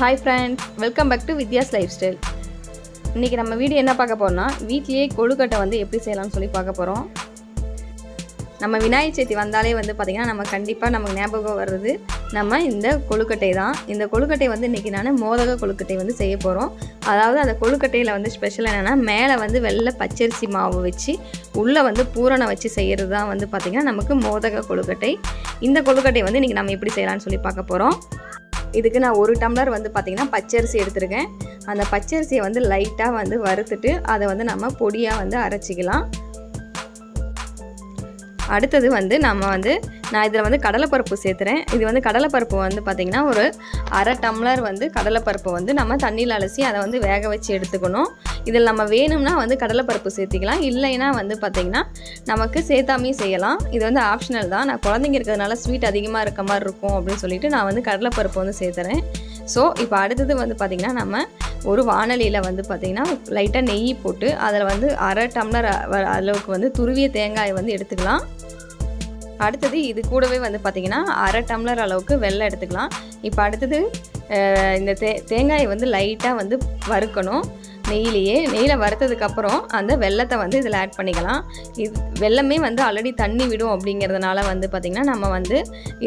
Hi friends, welcome back to Vidya's Lifestyle. இன்னைக்கு நம்ம video என்ன பார்க்க போறோம்னா வீட்லயே கொழுக்கட்டை வந்து எப்படி செய்யலாம்னு சொல்லி பார்க்க போறோம். நம்ம விநாயகர் சதுர்த்தி வந்தாலே வந்து பாத்தீங்கன்னா நம்ம கண்டிப்பா நமக்கு ஞாபகம் வருது நம்ம இந்த கொழுக்கட்டை தான். இந்த கொழுக்கட்டை வந்து இன்னைக்கு நான் மோதக கொழுக்கட்டை வந்து செய்ய போறோம். அதாவது அந்த கொழுக்கட்டையில வந்து ஸ்பெஷல் என்னன்னா மேலே வந்து வெள்ளை பச்சரிசி மாவு வச்சு உள்ள வந்து பூரணம் வச்சு செய்யறது தான் வந்து பாத்தீங்கன்னா நமக்கு மோதக கொழுக்கட்டை. இந்த கொழுக்கட்டை வந்து இன்னைக்கு நம்ம எப்படி செய்யலாம்னு சொல்லி பார்க்க போறோம். இதுக்கு நான் 1 டம்ளர் வந்து பாத்தீங்கன்னா பச்சரிசி எடுத்துர்க்கேன். அந்த பச்சரிசியை வந்து லைட்டா வந்து வறுத்துட்டு அதை வந்து நம்ம பொடியா வந்து அரைச்சிக்கலாம். அடுத்து வந்து நான் இதில் வந்து கடலைப்பருப்பு சேர்த்துறேன். இது வந்து கடலைப்பருப்பு வந்து பார்த்திங்கன்னா ஒரு 1/2 டம்ளர் வந்து கடலைப்பருப்பு வந்து நம்ம தண்ணியில் அலசி அதை வந்து வேக வச்சு எடுத்துக்கணும். இதில் நம்ம வேணும்னா வந்து கடலைப்பருப்பு சேர்த்திக்கலாம், இல்லைன்னா வந்து பார்த்திங்கன்னா நமக்கு சேர்த்தாமே செய்யலாம். இது வந்து ஆப்ஷனல் தான். நான் குழந்தைங்க இருக்கிறதுனால ஸ்வீட் அதிகமாக இருக்க மாதிரி இருக்கும் அப்படின்னு சொல்லிட்டு நான் வந்து கடலைப்பருப்பு வந்து சேர்த்துறேன். ஸோ இப்போ அடுத்தது வந்து பார்த்திங்கன்னா நம்ம ஒரு வாணலியில் வந்து பார்த்திங்கன்னா லைட்டாக நெய் போட்டு அதில் வந்து 1/2 டம்ளர் அளவுக்கு வந்து துருவிய தேங்காயை வந்து எடுத்துக்கலாம். அடுத்தது இது கூடவே வந்து பார்த்திங்கன்னா 1/2 டம்ளர் அளவுக்கு வெல்லம் எடுத்துக்கலாம். இப்போ அடுத்தது இந்த தேங்காயை வந்து லைட்டாக வந்து வறுக்கணும். நெய்யில் வறுத்ததுக்கப்புறம் அந்த வெல்லத்தை வந்து இதில் ஆட் பண்ணிக்கலாம். இது வெல்லமே வந்து ஆல்ரெடி தண்ணி விடும் அப்படிங்கிறதுனால வந்து பார்த்திங்கன்னா நம்ம வந்து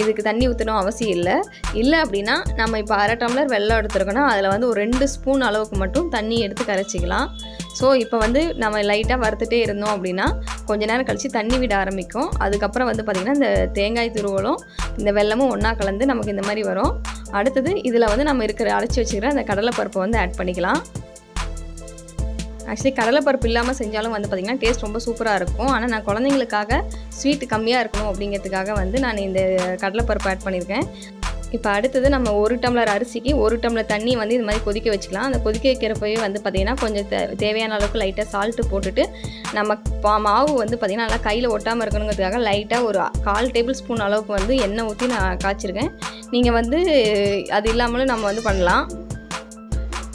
இதுக்கு தண்ணி ஊற்றணும் அவசியம் இல்லை அப்படின்னா நம்ம இப்போ 1/2 டம்ளர் வெல்லம் எடுத்துருக்கோன்னா அதில் வந்து ஒரு 2 ஸ்பூன் அளவுக்கு மட்டும் தண்ணி எடுத்து கரைச்சிக்கலாம். ஸோ இப்போ வந்து நம்ம லைட்டாக வறுத்துட்டே இருந்தோம் அப்படின்னா கொஞ்ச நேரம் கழித்து தண்ணி விட ஆரம்பிக்கும். அதுக்கப்புறம் வந்து பார்த்திங்கன்னா இந்த தேங்காய் துருவலும் இந்த வெல்லமும் ஒன்றா கலந்து நமக்கு இந்த மாதிரி வரும். அடுத்தது இதில் வந்து நம்ம அரைச்சி வச்சுக்கிற அந்த கடலைப்பருப்பை வந்து ஆட் பண்ணிக்கலாம். ஆக்சுவலி கடலைப்பருப்பு இல்லாமல் செஞ்சாலும் வந்து பார்த்திங்கன்னா டேஸ்ட் ரொம்ப சூப்பராக இருக்கும். ஆனால் நான் குழந்தைங்களுக்காக ஸ்வீட் கம்மியாக இருக்கணும் அப்படிங்கிறதுக்காக வந்து நான் இந்த கடலைப்பருப்பு ஆட் பண்ணியிருக்கேன். இப்போ அடுத்தது நம்ம 1 டம்ளர் அரிசிக்கு 1 டம்ளர் தண்ணி வந்து இது மாதிரி கொதிக்க வச்சுக்கலாம். அந்த கொதிக்க வைக்கிறப்பவே வந்து பார்த்திங்கன்னா கொஞ்சம் தேவையான அளவுக்கு லைட்டாக சால்ட்டு போட்டுட்டு நம்ம மாவு வந்து பார்த்திங்கன்னா நல்லா கையில் ஒட்டாமல் இருக்கணுங்கிறதுக்காக லைட்டாக ஒரு 1/4 டேபிள் ஸ்பூன் அளவுக்கு வந்து எண்ணெய் ஊற்றி நான் காய்ச்சிருக்கேன். நீங்கள் வந்து அது இல்லாமலும் நம்ம வந்து பண்ணலாம்.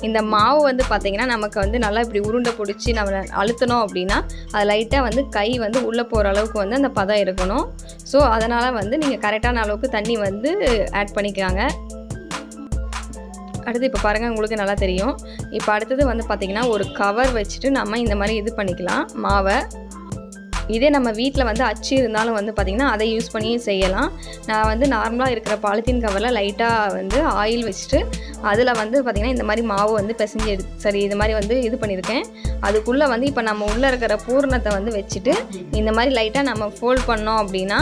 இந்த மாவு வந்து பார்த்திங்கன்னா நமக்கு வந்து நல்லா இப்படி உருண்டை பிடிச்சி நம்ம அழுத்தணும் அப்படின்னா அது லைட்டாக வந்து கை வந்து உள்ளே போகிற அளவுக்கு வந்து அந்த பதம் இருக்கணும். ஸோ அதனால் வந்து நீங்கள் கரெக்டான அளவுக்கு தண்ணி வந்து ஆட் பண்ணிக்காங்க. அடுத்து இப்போ பாருங்கள் உங்களுக்கு நல்லா தெரியும். இப்போ அடுத்தது வந்து பார்த்திங்கன்னா ஒரு கவர் வச்சுட்டு நம்ம இந்த மாதிரி இது பண்ணிக்கலாம் மாவை. இதே நம்ம வீட்டில் வந்து அச்சு இருந்தாலும் வந்து பார்த்திங்கன்னா அதை யூஸ் பண்ணி செய்யலாம். நான் வந்து நார்மலாக இருக்கிற பாலித்தீன் கவரில் லைட்டாக வந்து ஆயில் வச்சுட்டு அதில் வந்து பார்த்திங்கன்னா இந்த மாதிரி மாவு வந்து பிசைஞ்சு இது மாதிரி வந்து இது பண்ணியிருக்கேன். அதுக்குள்ளே வந்து இப்போ நம்ம உள்ளே இருக்கிற பூரணத்தை வந்து வச்சுட்டு இந்த மாதிரி லைட்டாக நம்ம ஃபோல்ட் பண்ணோம் அப்படின்னா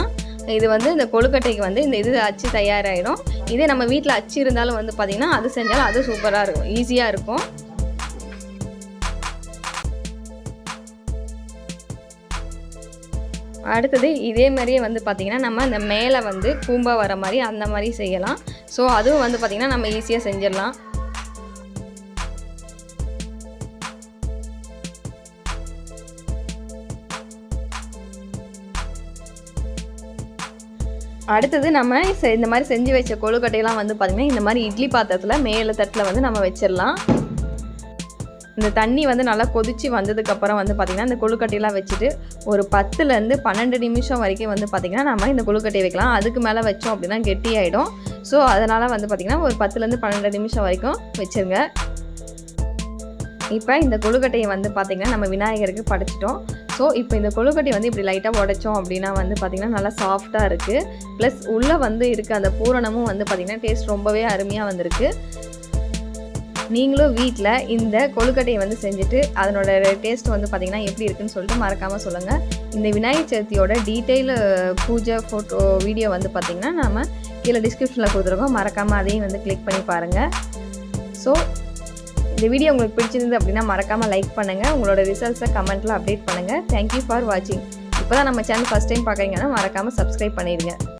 இது வந்து இந்த கொழுக்கட்டைக்கு வந்து இந்த இது அச்சு தயாராகிடும். இதே நம்ம வீட்டில் அச்சு இருந்தாலும் வந்து பார்த்திங்கன்னா அது செஞ்சாலும் அது சூப்பராக இருக்கும், ஈஸியாக இருக்கும். அடுத்தது இதே மாதிரியே வந்து பார்த்திங்கன்னா நம்ம இந்த மேலே வந்து கூம்பா வர மாதிரி அந்த மாதிரி செய்யலாம். ஸோ அதுவும் வந்து பார்த்திங்கன்னா நம்ம ஈஸியாக செஞ்சிடலாம். அடுத்தது நம்ம இந்த மாதிரி செஞ்சு வச்ச கொழுக்கட்டையெல்லாம் வந்து பார்த்திங்கன்னா இந்த மாதிரி இட்லி பாத்திரத்தில் மேலே தட்டில் வந்து நம்ம வச்சிடலாம். இந்த தண்ணி வந்து நல்லா கொதித்து வந்ததுக்கப்புறம் வந்து பார்த்திங்கன்னா இந்த கொழுக்கட்டையெல்லாம் வச்சுட்டு ஒரு 10லேருந்து 12 நிமிஷம் வரைக்கும் வந்து பார்த்திங்கன்னா நம்ம இந்த கொழுக்கட்டையை வைக்கலாம். அதுக்கு மேலே வச்சோம் அப்படின்னா கெட்டியாயிடும். ஸோ அதனால் வந்து பார்த்திங்கன்னா ஒரு 10லேருந்து 12 நிமிஷம் வரைக்கும் வச்சுருங்க. இப்போ இந்த கொழுக்கட்டையை வந்து பார்த்திங்கன்னா நம்ம விநாயகருக்கு படைச்சிட்டோம். ஸோ இப்போ இந்த கொழுக்கட்டை வந்து இப்படி லைட்டாக உடைச்சோம் அப்படின்னா வந்து பார்த்திங்கன்னா நல்லா சாஃப்டாக இருக்குது. ப்ளஸ் உள்ளே வந்து இருக்க அந்த பூரணமும் வந்து பார்த்திங்கன்னா டேஸ்ட் ரொம்பவே அருமையாக வந்திருக்கு. நீங்களும் வீட்டில் இந்த கொழுக்கட்டையை வந்து செஞ்சுட்டு அதனோட டேஸ்ட் வந்து பார்த்திங்கன்னா எப்படி இருக்குன்னு சொல்லிட்டு மறக்காமல் சொல்லுங்கள். இந்த விநாயகர் சதுர்த்தியோட டீட்டெயில் பூஜை ஃபோட்டோ வீடியோ வந்து பார்த்திங்கன்னா நம்ம கீழே டிஸ்கிரிப்ஷனில் கொடுத்துருக்கோம். மறக்காமல் அதையும் வந்து கிளிக் பண்ணி பாருங்கள். ஸோ இந்த வீடியோ உங்களுக்கு பிடிச்சிருந்து அப்படின்னா மறக்காமல் லைக் பண்ணுங்கள். உங்களோட ரிசல்ட்ஸை கமெண்ட்டில் அப்டேட் பண்ணுங்கள். தேங்க்யூ ஃபார் வாட்சிங். இப்போ தான் நம்ம சேனல் ஃபஸ்ட் டைம் பார்க்குறீங்கன்னா மறக்காமல் சப்ஸ்கிரைப் பண்ணிடுங்க.